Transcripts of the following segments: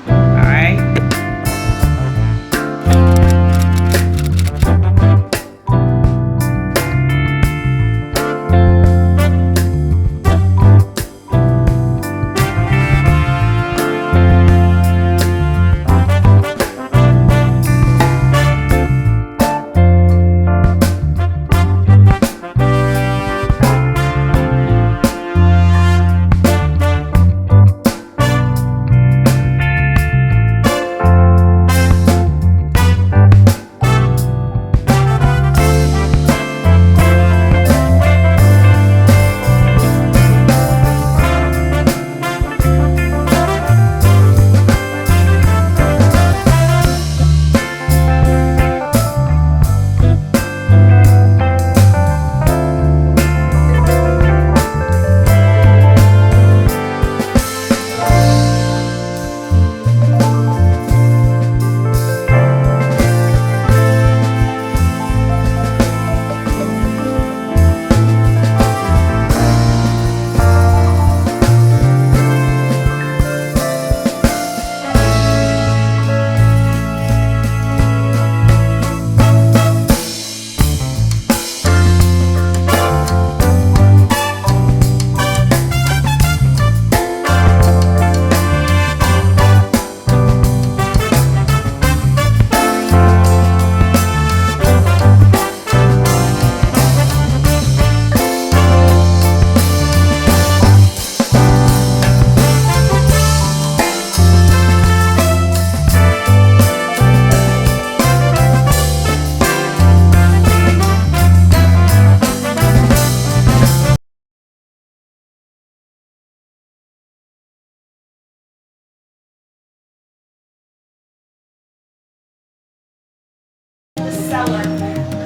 All right.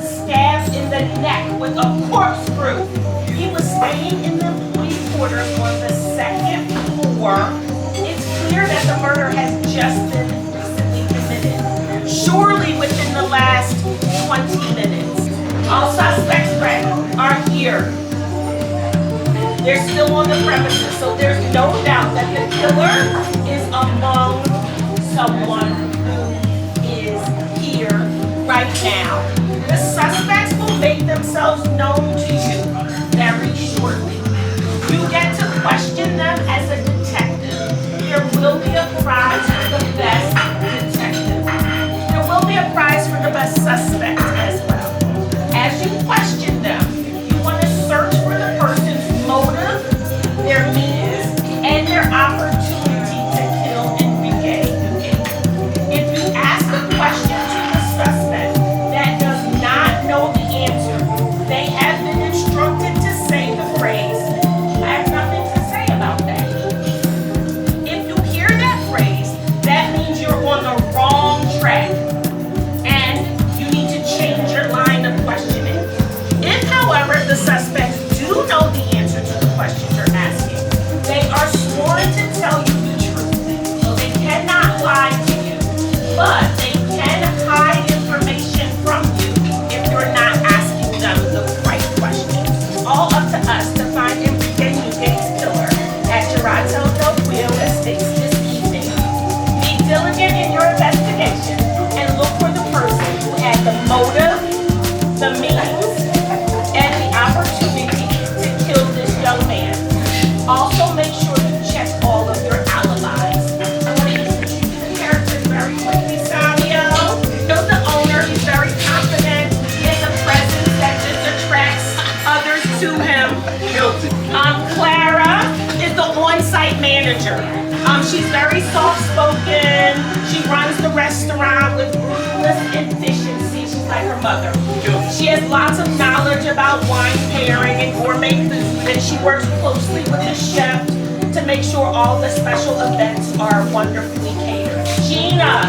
Stabbed in the neck with a corkscrew. He was staying in the employee quarters on the second floor. It's clear that the murder has just been recently committed, surely within the last 20 minutes. All suspects are here. They're still on the premises, so there's no doubt that the killer is among someone who is here right now. The suspects will make themselves known to you very shortly. You get to question them as a detective. There will be a prize for the best detective. There will be a prize for the best suspect as well. As you question them, you want to search for the person's motive, their means, and their opportunity to kill Enrique. If you ask a question to the suspect that does not know the answer, they have been instructed to say the phrase, "I have nothing to say about that." If you hear that phrase, that means you're on the wrong track and you need to change your line of questioning. If, however, the suspects do know the answer to the question you're asking, they are sworn to tell you the truth. So they cannot lie to you, but they can hide information from you if you're not asking them the right questions. All up to us to find Enrique Newgate's killer at Girato del Rio Estates this evening. Be diligent in your investigation and look for the person who had the motive, the means, and the opportunity to kill this young man. Also, make sure you check all of your alibis. I want to introduce you to the characters very quickly. Savio, the owner, he's very confident. He has a presence that just attracts others to him. Clara is the on-site manager. She's very soft-spoken. She runs the restaurant with ruthless efficiency. She's like her mother. She has lots of knowledge about wine pairing and gourmet food, and she works closely with the chef to make sure all the special events are wonderfully catered. Gina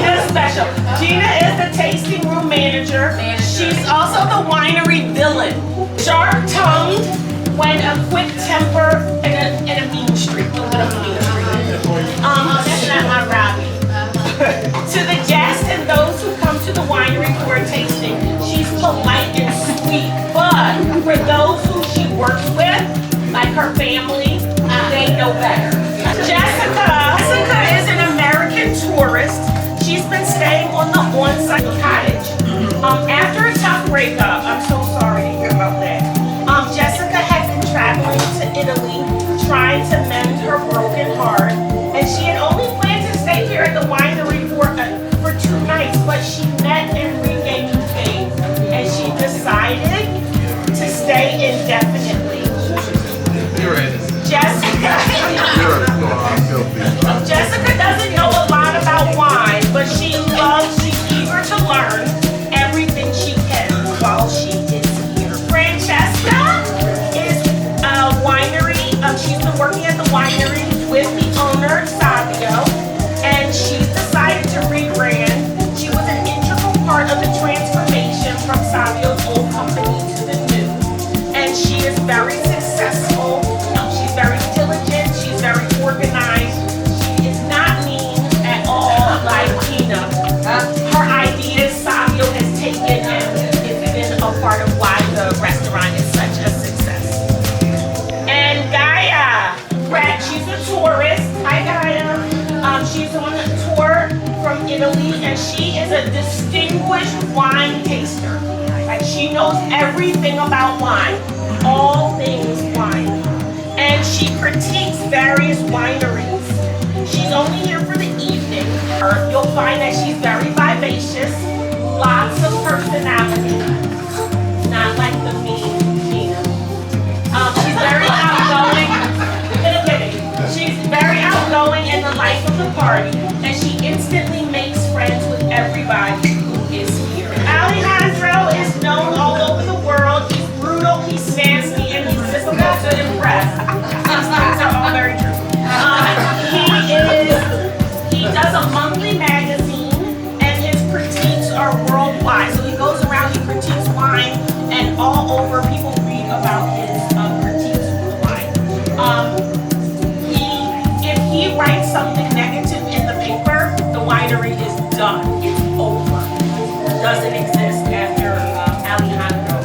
is special. Gina is the tasting room manager. She's also the winery villain. Sharp-tongued, when a quick temper and a mean streak. A little bit of a mean streak. That's not my Robbie. To the guests and those who come to the winery for a tasting, she's polite and sweet. But for those who she works with, like her family, know better. Jessica is an American tourist. She's been staying on the on-site cottage. After a tough breakup, I'm so sorry to hear about that. Jessica has been traveling to Italy, trying to mend her broken heart, and she had only planned to stay here at the winery for 2 nights, but she met Enrique Buffet, and she decided to stay indefinitely. Jessica doesn't know a lot about wine, but she's eager to learn everything she can while she is here. Francesca is a winery. She's been working at the winery with the owner, Savio, and she decided to rebrand. She was an integral part of the transformation from Savio's old company to the new, and she is very successful. She's very diligent. She's very organized. She is not mean at all like Tina. Her ideas Savio has taken and it's been a part of why the restaurant is such a success. And Gaia, she's a tourist. Hi Gaia. She's on a tour from Italy and she is a distinguished wine taster. Like she knows everything about wine, all things wine. And she critiques various wineries. She's only here for the evening. You'll find that she's very vivacious, lots of personality, not like the mean Gina. She's very outgoing. She's very outgoing in the life of the party, and she instantly makes friends with everybody who is here. Alejandro is known all over the world. He's brutal, he's nasty, and he's difficult to impress. These things are all very true. He does a monthly magazine, and his critiques are worldwide. So he goes around, he critiques wine, and all over people read about his critiques of wine. If he writes something negative in the paper, the winery is done. It's over. It doesn't exist after Alejandro.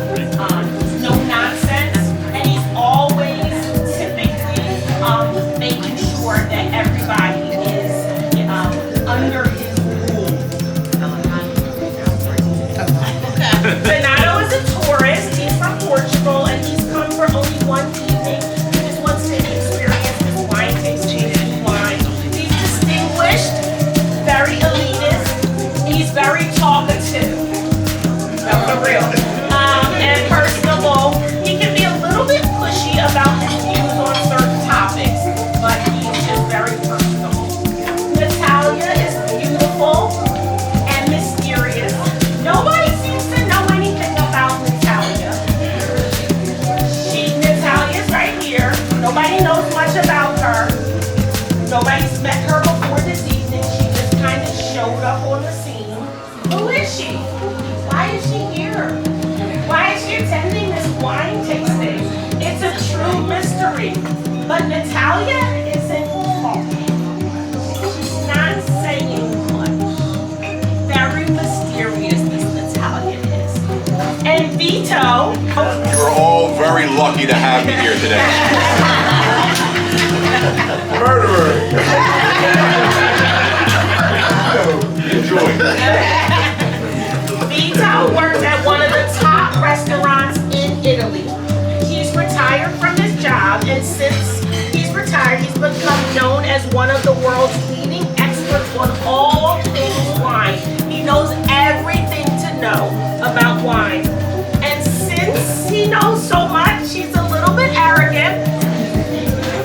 No nonsense, and he's always typically making sure that everybody is under his rule. Renato is a tourist. He's from Portugal, and he's come for only one evening. He just wants to experience this wine tasting and wine. He's distinguished, very elitist. He's very talkative. For real. And personable. He can be a little bit pushy about his views on certain topics, but he's just very personable. Natalia is beautiful and mysterious. Nobody seems to know anything about Natalia. Natalia's right here. Nobody knows much about her. Nobody's met her before this evening. She just kind of showed up on the scene. Who is she? Why is she here? Why is she attending this wine tasting? It's a true mystery. But Natalia isn't talking. She's not saying much. Very mysterious, this Natalia is. And Vito. You are all very lucky to have me here today. Murderer. Enjoy. Vito works at one of the top restaurants in Italy. He's retired from his job, and since he's retired, he's become known as one of the world's leading experts on all things wine. He knows everything to know about wine. And since he knows so much, he's a little bit arrogant,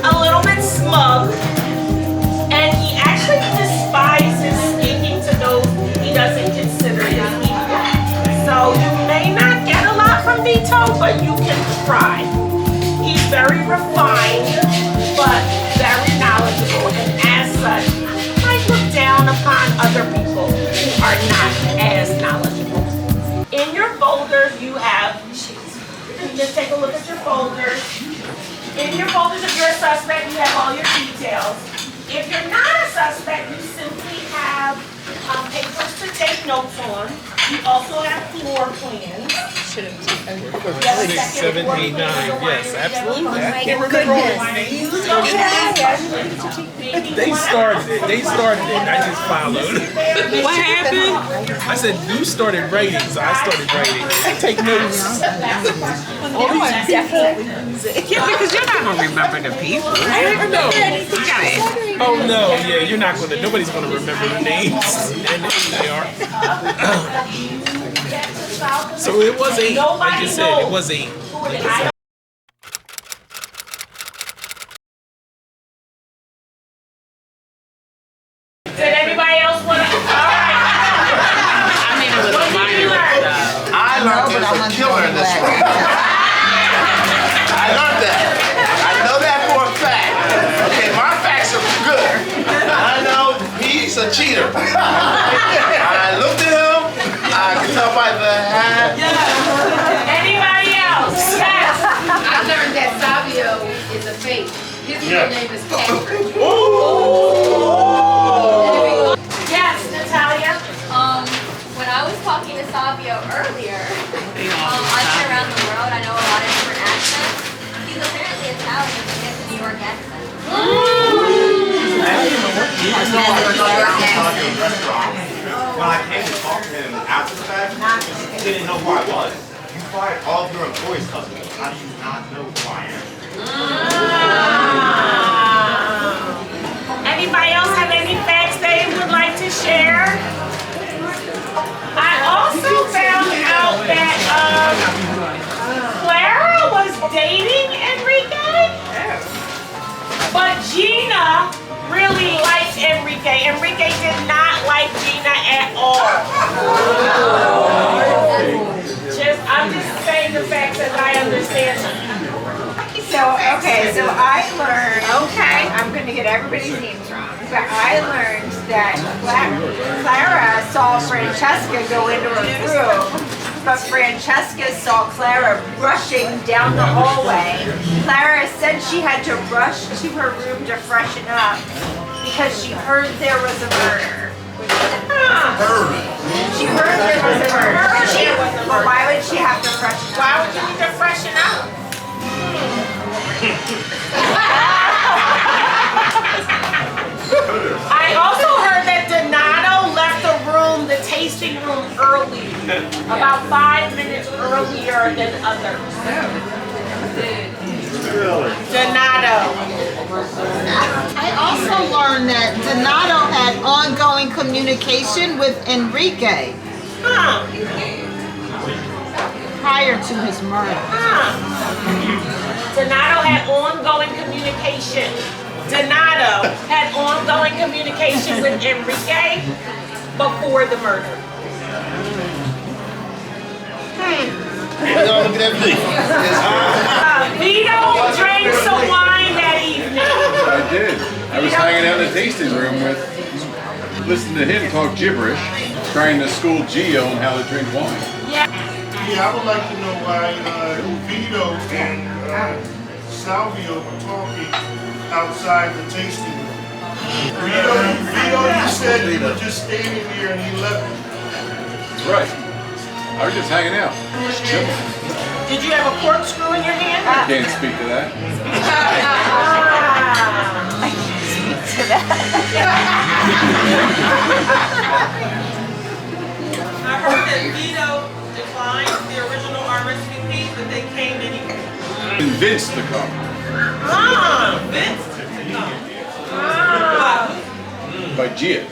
a little bit smug, and he actually despises speaking to those he doesn't consider his equal. So you may not get a lot from Vito, but you can try. He's very refined, but very knowledgeable, and as such, might look down upon other people who are not as knowledgeable. In your folders, you have, just take a look at your folders. In your folders, if you're a suspect, you have all your details. If you're not a suspect, you simply have papers to take notes on. You also have floor plans. 6, 7, 8, 9. Yes, absolutely. I can't remember all the names. You don't have They started it. They started it. And I just followed. What happened? I said you started writing, so I started writing. Take notes. All these people. Yeah, because you're not gonna remember the people. I know. You gotta. Oh no, yeah, you're not gonna. Nobody's gonna remember the names and who they are. So it was 8. Like you said, it was 8. Did anybody else want to? All right. I mean, it was a minor stuff. I learned there's a killer in this one. I learned that. I know that for a fact. Okay, my facts are good. I know he's a cheater. I looked at him. I can tell by the hat. Anybody else? Yes. I learned that Savio is a fake. His real name is Patrick. Yes, Natalia. When I was talking to Savio earlier, I've been around the world, I know a lot of different accents. He's apparently Italian, but he has a New York accent. When I came to talk to him after the fact, he didn't know who I was. You fired all of your employees because of me. How do you not know who I am? Anybody else have any facts they would like to share? I also found out that Clara was dating Enrique, but Gina really liked Enrique. Enrique did not like Gina at all. I'm just saying the facts as I understand them. So I learned, I'm going to get everybody's names wrong, but I learned that Clara saw Francesca go into her room, but Francesca saw Clara rushing down the hallway. Clara said she had to rush to her room to freshen up because she heard there was a murder. She heard there was a murder. But why would she have to freshen up? Why would you need to freshen up? I also heard that Donato left the room, the tasting room, early, about 5 minutes earlier than others. Donato. I also learned that Donato had ongoing communication with Enrique prior to his murder. Donato had ongoing communication. Donato had ongoing communication with Enrique before the murder. Vito drank some wine that evening. I did. I was hanging out in the tasting room listening to him talk gibberish, trying to school Gio on how to drink wine. Yeah, I would like to know why Vito and Salvio were talking outside the tasting room. Vito, you said you were just standing here and he left. That's right. I was just hanging out, just chilling. Did you have a corkscrew in your hand? I can't speak to that. I heard that Vito declined the original RSVP, but they came anyway. Convinced to come. Convinced to come. By Gia.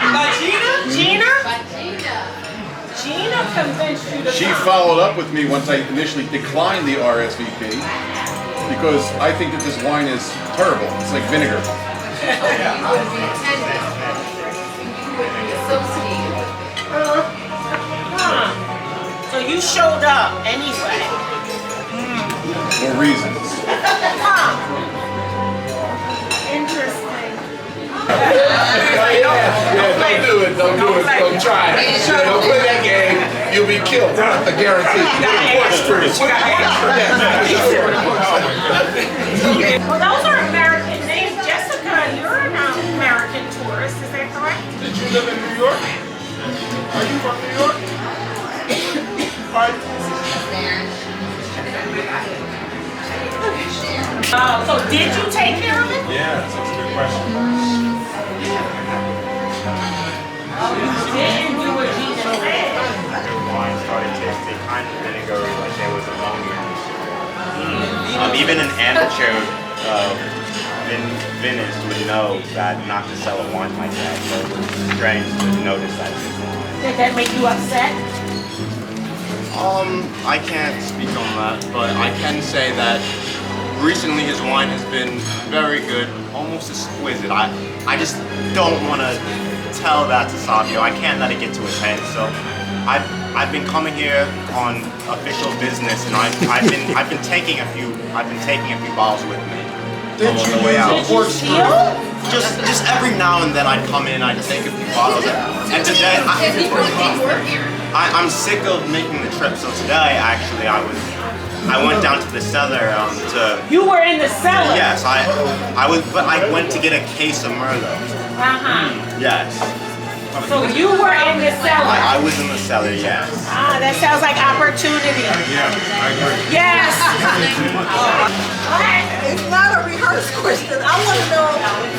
By Gina? Gina? But Gina. Gina convinced you to She come. followed up with me once I initially declined the RSVP because I think that this wine is terrible. It's like vinegar. You wouldn't be attending. You wouldn't be associated with it. So you showed up anyway. For reasons. Interesting. Don't do it, don't try it. Don't play that game, you'll be killed. I guarantee Well, those are American names. Jessica, you're an American tourist, is that correct? Did you live in New York? Are you from New York? Pardon? So did you take care of it? Yeah, that's a good question. You didn't do what Jesus said. The wine started tasting kind of vinegary, like there was ammonia. Even an amateur vinist would know that not to sell a wine like that. So it was strange to notice that. Did that make you upset? I can't speak on that, but I can say that recently his wine has been very good, almost exquisite. I just don't want to tell that to Savio. I can't let it get to his head. So I've been coming here on official business, and I've been taking a few bottles with me on the way out. Did you steal? Just every now and then I'd come in, I'd take a few bottles, and today I'm sick of making the trip. So today actually I went down to the cellar to. You were in the cellar. Yes, I went to get a case of Merlot. Yes. So you were in the cellar. I was in the cellar, yes. Ah, that sounds like opportunity. Yeah, I agree. Yes. It's not a rehearsed question. I want to know,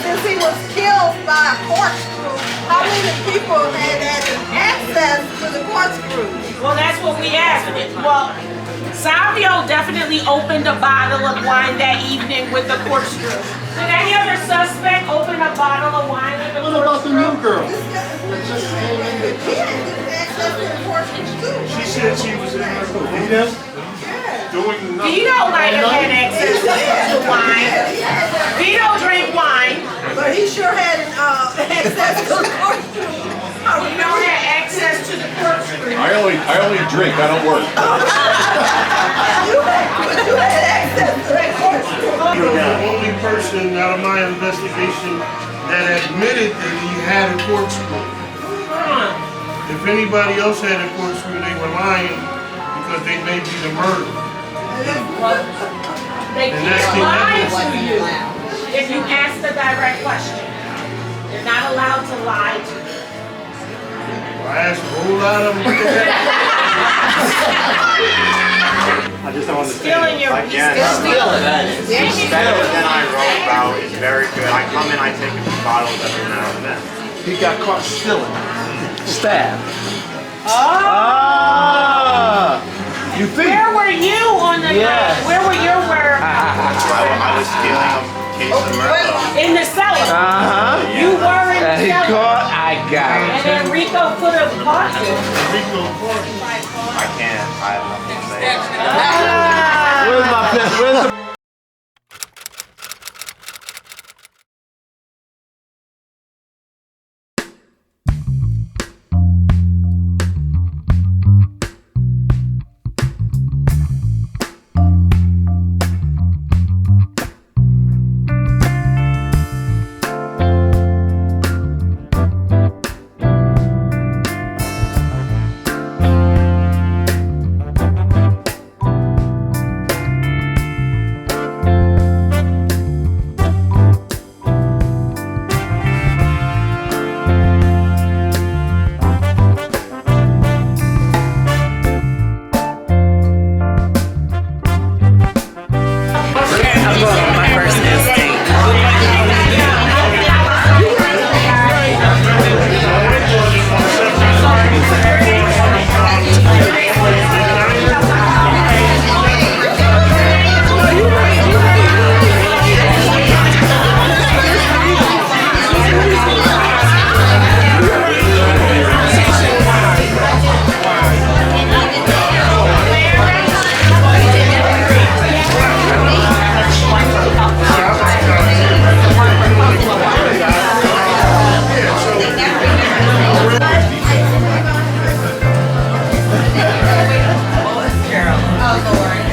since he was killed by a corkscrew, how many people had access to the corkscrew? Well, that's what we asked. Well, Savio definitely opened a bottle of wine that evening with the corkscrew. Did any other suspect open a bottle of wine with the corkscrew? What about the new girl? She said she was in her Vito doing nothing. Vito might have had access to wine. Vito drank wine. But he sure had access to the corkscrew. Vito had access to the corkscrew. I only drink. I don't work. You had access to that corkscrew. You're the only person out of my investigation that admitted that he had a corkscrew. If anybody else had a corkscrew, they were lying because they may be the murderer. They can't lie to you if you ask the direct question. You're not allowed to lie to you. I asked a whole lot of them. I just don't understand. Stealing your Again, the better than I wrote about is very good. I come in, I take a few bottles every now and then. He got caught stealing. Stabbed. You think? Where were you on the night? Where were you? I was stealing a case of Merlot. In the cellar. You were in the He cellar. caught. I got him. And then Rico could have caught you. I can't. I have nothing to say. Where's my pen? Where's the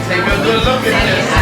Take a good look at this.